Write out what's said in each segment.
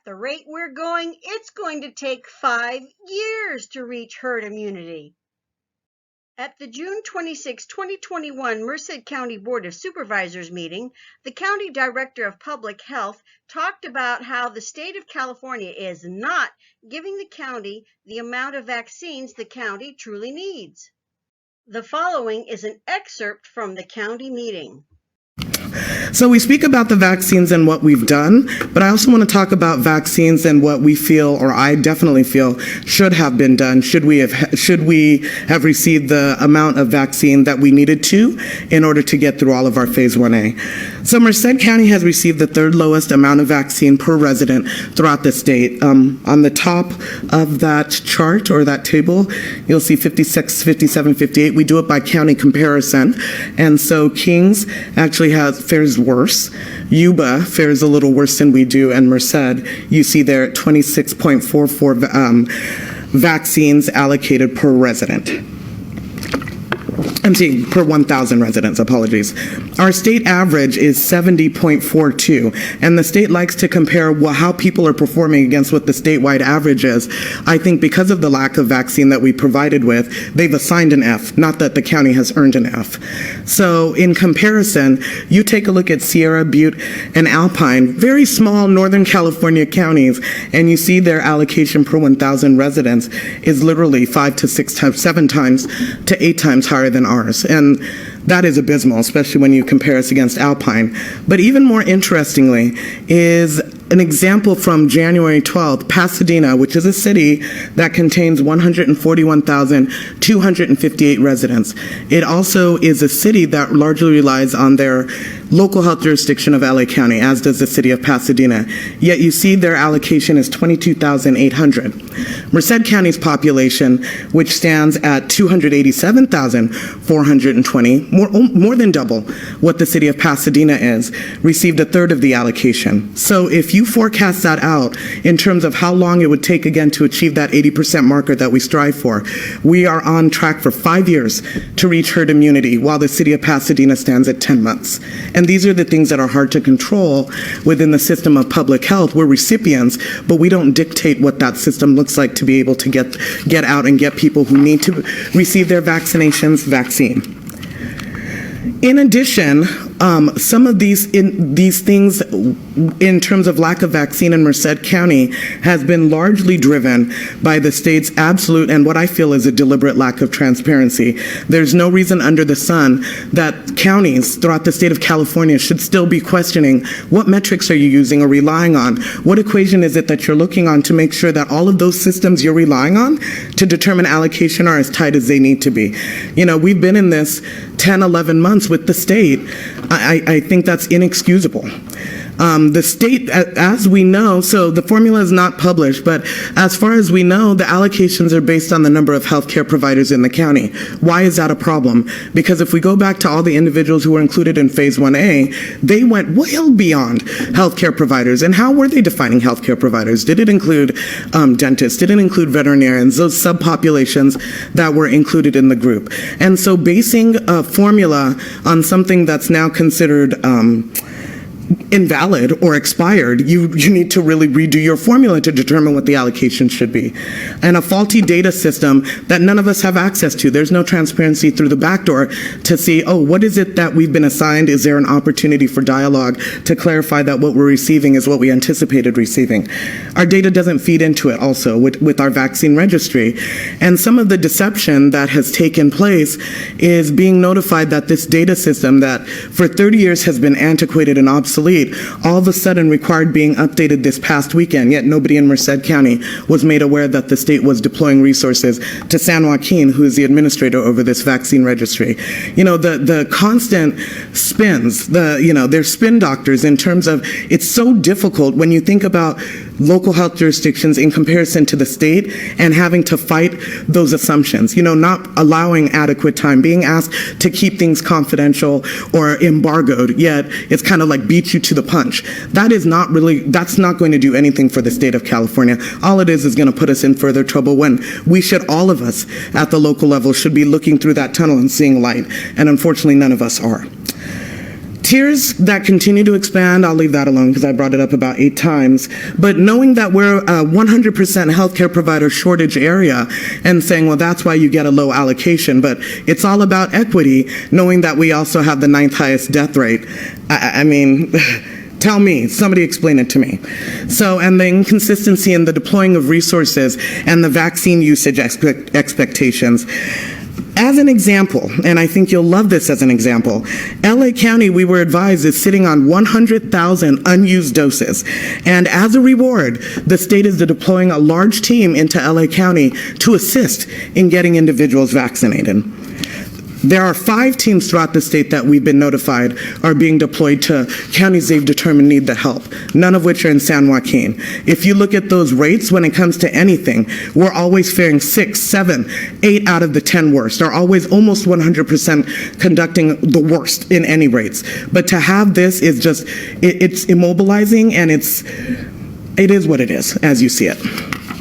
the rate we're going, it's going to take 5 years to reach herd immunity. At the June 26, 2021 Merced County Board of Supervisors meeting, the County Director of Public Health talked about how the state of California is not giving the county the amount of vaccines the county truly needs. The following is an excerpt from the county meeting. So we speak about the vaccines and what we've done, but I also want to talk about vaccines and what we feel, or I definitely feel, should have been done. Should we have received the amount of vaccine that we needed to in order to get through all of our Phase 1A? So Merced County has received the third lowest amount of vaccine per resident throughout the state. On the top of that chart or that table, you'll see 56, 57, 58. We do it by county comparison, and so Kings actually fares worse. Yuba fares a little worse than we do, and Merced, you see there 26.44 vaccines allocated per resident. I'm saying per 1,000 residents, apologies. Our state average is 70.42, and the state likes to compare how people are performing against what the statewide average is. I think because of the lack of vaccine that we provided with, they've assigned an F, not that the county has earned an F. So in comparison, you take a look at Sierra, Butte, and Alpine, very small Northern California counties, and you see their allocation per 1,000 residents is literally 5 to 6 times, 7 times to 8 times higher than ours. And that is abysmal, especially when you compare us against Alpine. But even more interestingly is an example from January 12th, Pasadena, which is a city that contains 141,258 residents. It also is a city that largely relies on their local health jurisdiction of LA County, as does the city of Pasadena. Yet you see their allocation is 22,800. Merced County's population, which stands at 287,420, more than double what the city of Pasadena is, received a third of the allocation. So if you forecast that out in terms of how long it would take again to achieve that 80% marker that we strive for, we are on track for 5 years to reach herd immunity, while the city of Pasadena stands at 10 months. And these are the things that are hard to control within the system of public health. We're recipients, but we don't dictate what that system looks like to be able to get out and get people who need to receive their vaccinations vaccine. In addition, some of these things in terms of lack of vaccine in Merced County has been largely driven by the state's absolute and what I feel is a deliberate lack of transparency. There's no reason under the sun that counties throughout the state of California should still be questioning what metrics are you using or relying on? What equation is it that you're looking on to make sure that all of those systems you're relying on to determine allocation are as tight as they need to be? You know, we've been in this 10, 11 months with the state. I think that's inexcusable. The state, as we know, so the formula is not published, but as far as we know, the allocations are based on the number of healthcare providers in the county. Why is that a problem? Because if we go back to all the individuals who were included in Phase 1A, they went well beyond healthcare providers. And how were they defining healthcare providers? Did it include dentists? Did it include veterinarians? Those subpopulations that were included in the group. And so basing a formula on something that's now considered invalid or expired, you need to really redo your formula to determine what the allocation should be. And a faulty data system that none of us have access to. There's no transparency through the back door to see, oh, what is it that we've been assigned? Is there an opportunity for dialogue to clarify that what we're receiving is what we anticipated receiving? Our data doesn't feed into it also with our vaccine registry. And some of the deception that has taken place is being notified that this data system that for 30 years has been antiquated and obsolete all of a sudden required being updated this past weekend, yet nobody in Merced County was made aware that the state was deploying resources to San Joaquin, who is the administrator over this vaccine registry. You know, the constant spins, they're spin doctors in terms of it's so difficult when you think about local health jurisdictions in comparison to the state and having to fight those assumptions, not allowing adequate time, being asked to keep things confidential or embargoed, yet it's kind of like beat you to the punch. That's not going to do anything for the state of California. All it is going to put us in further trouble when we should, all of us at the local level should be looking through that tunnel and seeing light, and unfortunately none of us are. Tiers that continue to expand, I'll leave that alone because I brought it up about 8 times. But knowing that we're a 100% healthcare provider shortage area and saying, well, that's why you get a low allocation. But it's all about equity, knowing that we also have the 9th highest death rate. I mean, tell me, somebody explain it to me. So, and the inconsistency in the deploying of resources and the vaccine usage expectations. As an example, and I think you'll love this as an example, LA County, we were advised, is sitting on 100,000 unused doses. And as a reward, the state is deploying a large team into LA County to assist in getting individuals vaccinated. There are 5 teams throughout the state that we've been notified are being deployed to counties they've determined need the help, none of which are in San Joaquin. If you look at those rates when it comes to anything, we're always faring 6, 7, 8 out of the 10 worst, are always almost 100% conducting the worst in any rates. But to have this is just, it's immobilizing, and it is what it is, as you see it.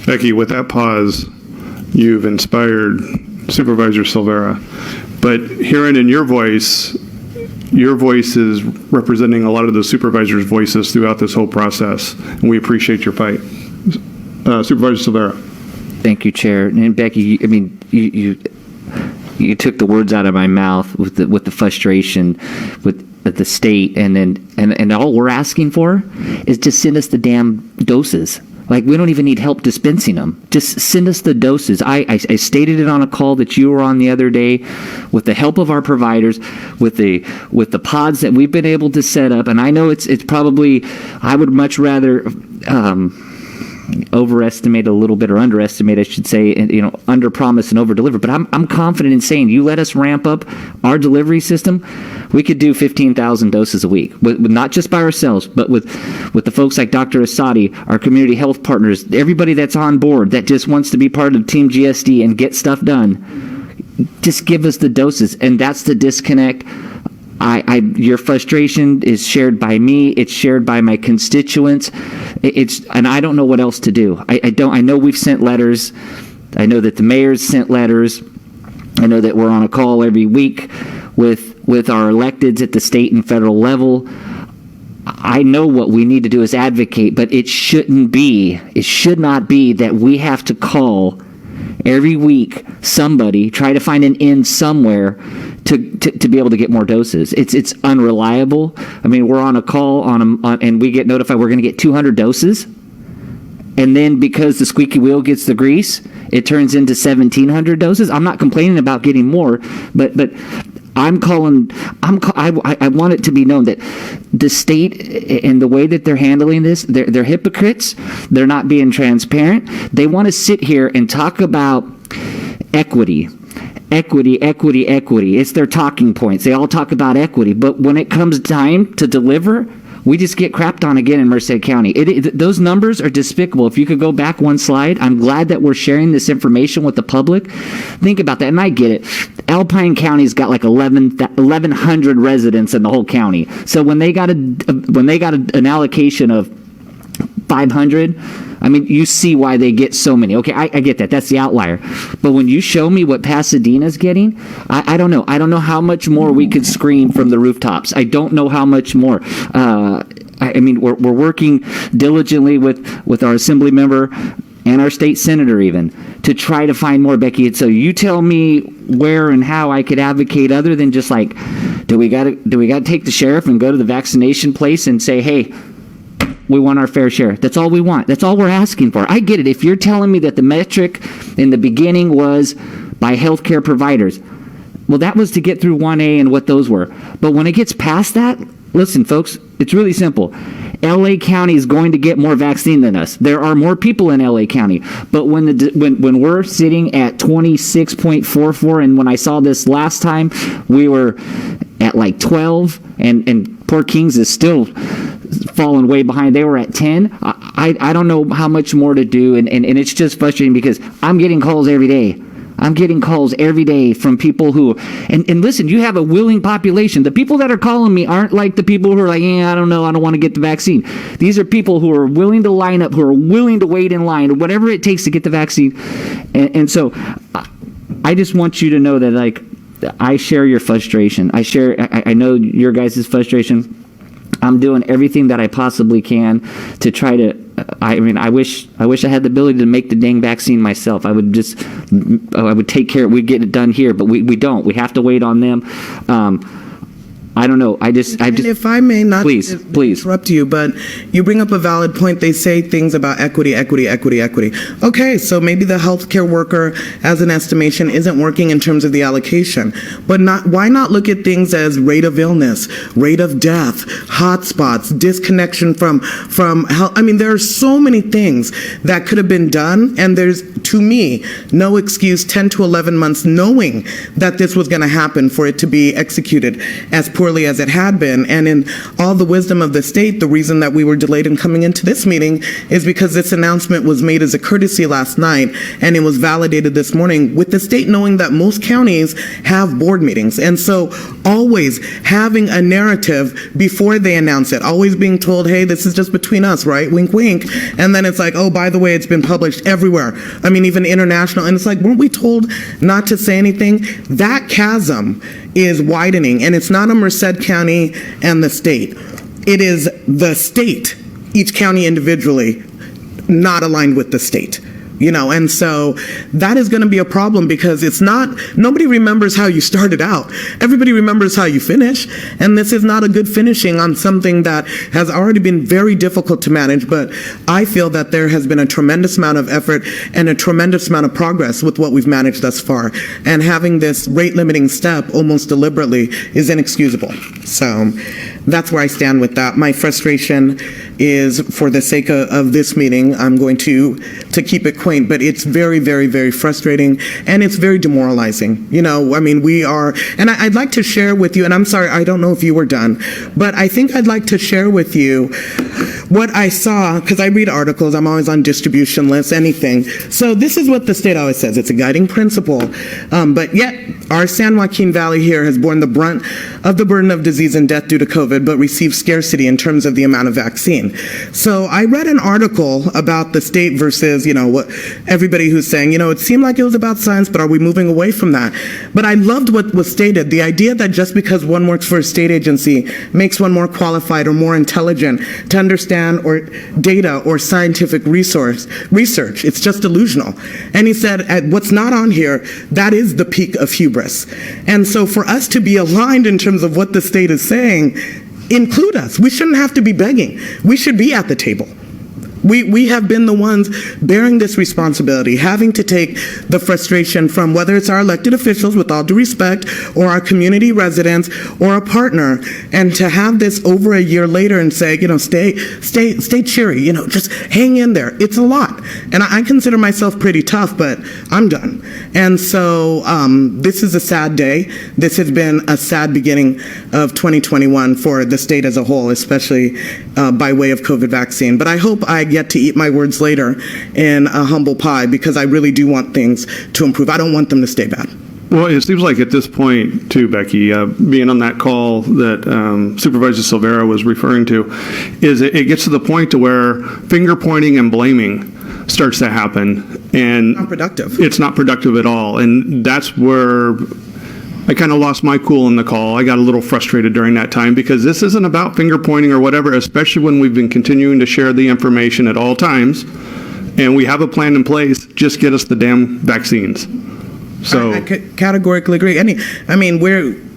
Becky, with that pause, you've inspired Supervisor Silvera. But hearing in your voice is representing a lot of the supervisors' voices throughout this whole process, and we appreciate your fight. Supervisor Silvera. Thank you, Chair. And Becky, I mean, you took the words out of my mouth with the frustration with the state, and all we're asking for is just send us the damn doses. Like, we don't even need help dispensing them. Just send us the doses. I stated it on a call that you were on the other day. With the help of our providers, with the pods that we've been able to set up, and I know it's probably, I would much rather overestimate a little bit, or underestimate, I should say, and, under promise and over deliver. But I'm confident in saying, you let us ramp up our delivery system, we could do 15,000 doses a week, with not just by ourselves, but with the folks like Dr. Asadi, our community health partners, everybody that's on board that just wants to be part of Team GSD and get stuff done. Just give us the doses, and that's the disconnect. Your frustration is shared by me. It's shared by my constituents. And I don't know what else to do. I know we've sent letters. I know that the mayor's sent letters. I know that we're on a call every week with our electeds at the state and federal level. I know what we need to do is advocate, but it should not be that we have to call every week somebody, try to find an end somewhere to be able to get more doses. It's unreliable. I mean, we're on a call and we get notified we're going to get 200 doses. And then because the squeaky wheel gets the grease, it turns into 1,700 doses. I'm not complaining about getting more, but I want it to be known that the state and the way that they're handling this, they're hypocrites. They're not being transparent. They want to sit here and talk about equity. It's their talking points. They all talk about equity, but when it comes time to deliver, we just get crapped on again in Merced County. Those numbers are despicable. If you could go back one slide, I'm glad that we're sharing this information with the public. Think about that, and I get it. Alpine County's got like 1,100 residents in the whole county. So when they got an allocation of 500, I mean, you see why they get so many. Okay, I get that. That's the outlier. But when you show me what Pasadena's getting, I don't know. I don't know how much more we could scream from the rooftops. I don't know how much more. I mean, we're working diligently with our assembly member and our state senator even to try to find more, Becky. So you tell me where and how I could advocate other than just like, do we got to take the sheriff and go to the vaccination place and say, hey, we want our fair share. That's all we want. That's all we're asking for. I get it. If you're telling me that the metric in the beginning was by healthcare providers, well, that was to get through 1A and what those were. But when it gets past that, listen, folks, it's really simple. LA County is going to get more vaccine than us. There are more people in LA County. But when we're sitting at 26.44, and when I saw this last time, we were at like 12, and poor Kings is still fallen way behind. They were at 10. I don't know how much more to do, and it's just frustrating because I'm getting calls every day. From people who, and listen, you have a willing population. The people that are calling me aren't like the people who are like, I don't know, I don't want to get the vaccine. These are people who are willing to line up, who are willing to wait in line, or whatever it takes to get the vaccine. And so I just want you to know that, like, I share your frustration. I know your guys' frustration. I'm doing everything that I possibly can to try to. I mean, I wish I had the ability to make the dang vaccine myself. I would take care. We'd get it done here, but we don't. We have to wait on them. I don't know. And if I may not please interrupt you, but you bring up a valid point. They say things about equity. Okay, so maybe the healthcare worker, as an estimation, isn't working in terms of the allocation. But why not look at things as rate of illness, rate of death, hotspots, disconnection from health? I mean, there are so many things that could have been done, and there's, to me, no excuse 10 to 11 months knowing that this was going to happen for it to be executed as poorly as it had been. And in all the wisdom of the state, the reason that we were delayed in coming into this meeting is because this announcement was made as a courtesy last night, and it was validated this morning with the state knowing that most counties have board meetings. And so always having a narrative before they announce it, always being told, hey, this is just between us, right? Wink, wink. And then it's like, oh, by the way, it's been published everywhere. I mean, even international. And it's like, weren't we told not to say anything? That chasm is widening, and it's not a Merced County and the state. It is the state, each county individually, not aligned with the state. And so that is going to be a problem, because nobody remembers how you started out. Everybody remembers how you finish. And this is not a good finishing on something that has already been very difficult to manage. But I feel that there has been a tremendous amount of effort and a tremendous amount of progress with what we've managed thus far. And having this rate limiting step almost deliberately is inexcusable. So that's where I stand with that. My frustration is, for the sake of this meeting, I'm going to keep it quaint, but it's very, very, very frustrating, and it's very demoralizing. I mean, we are, and I'd like to share with you, and I'm sorry, I don't know if you were done, but I think I'd like to share with you what I saw, because I read articles, I'm always on distribution lists, anything. So this is what the state always says. It's a guiding principle, but yet our San Joaquin Valley here has borne the brunt of the burden of disease and death due to COVID, but received scarcity in terms of the amount of vaccine. So I read an article about the state versus, what everybody who's saying, it seemed like it was about science, but are we moving away from that? But I loved what was stated, the idea that just because one works for a state agency makes one more qualified or more intelligent to understand or data or scientific research. It's just delusional. And he said, what's not on here, that is the peak of hubris. And so for us to be aligned in terms of what the state is saying, include us. We shouldn't have to be begging. We should be at the table. We have been the ones bearing this responsibility, having to take the frustration from, whether it's our elected officials, with all due respect, or our community residents, or a partner, and to have this over a year later and say, stay cheery, just hang in there. It's a lot. And I consider myself pretty tough, but I'm done. And so this is a sad day. This has been a sad beginning of 2021 for the state as a whole, especially by way of COVID vaccine. But I hope I get to eat my words later in a humble pie, because I really do want things to improve. I don't want them to stay bad. Well, it seems like at this point, too, Becky, being on that call that Supervisor Silvera was referring to, is it gets to the point to where finger pointing and blaming starts to happen, and not productive. It's not productive at all, and that's where I kind of lost my cool in the call. I got a little frustrated during that time, because this isn't about finger pointing or whatever, especially when we've been continuing to share the information at all times, and we have a plan in place. Just get us the damn vaccines. So I categorically agree.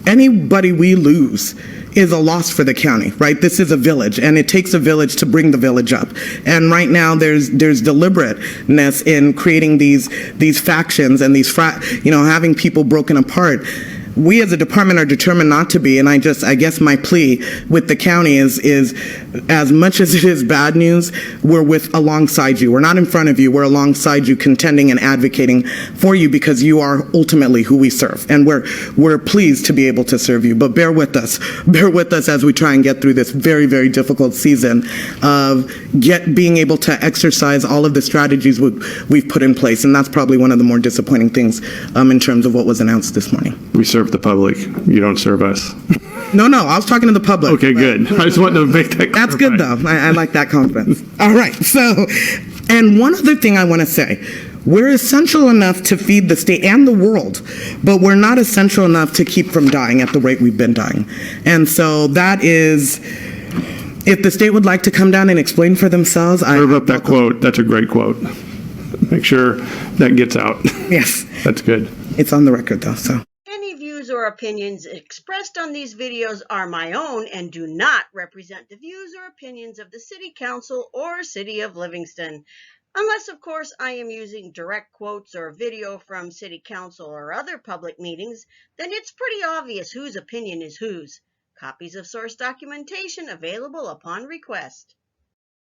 Anybody we lose is a loss for the county, right? This is a village, and it takes a village to bring the village up. And right now, there's deliberateness in creating these factions and having people broken apart. We as a department are determined not to be, and I guess my plea with the county is as much as it is bad news, we're alongside you. We're not in front of you, we're alongside you, contending and advocating for you, because you are ultimately who we serve, and we're pleased to be able to serve you. But bear with us as we try and get through this very, very difficult season of being able to exercise all of the strategies we've put in place, and that's probably one of the more disappointing things in terms of what was announced this morning. we serve the public. You don't serve us. No, I was talking to the public. Okay, good. I just wanted to make that That's good, though. I like that confidence. All right. So, and one other thing I want to say. We're essential enough to feed the state and the world, but we're not essential enough to keep from dying at the rate we've been dying. And so that is, if the state would like to come down and explain for themselves, I Serve up that quote. That's a great quote. Make sure that gets out. Yes, That's good. it's on the record though, so. Any views or opinions expressed on these videos are my own and do not represent the views or opinions of the City Council or City of Livingston. Unless, of course, I am using direct quotes or video from City Council or other public meetings, then it's pretty obvious whose opinion is whose. Copies of source documentation available upon request.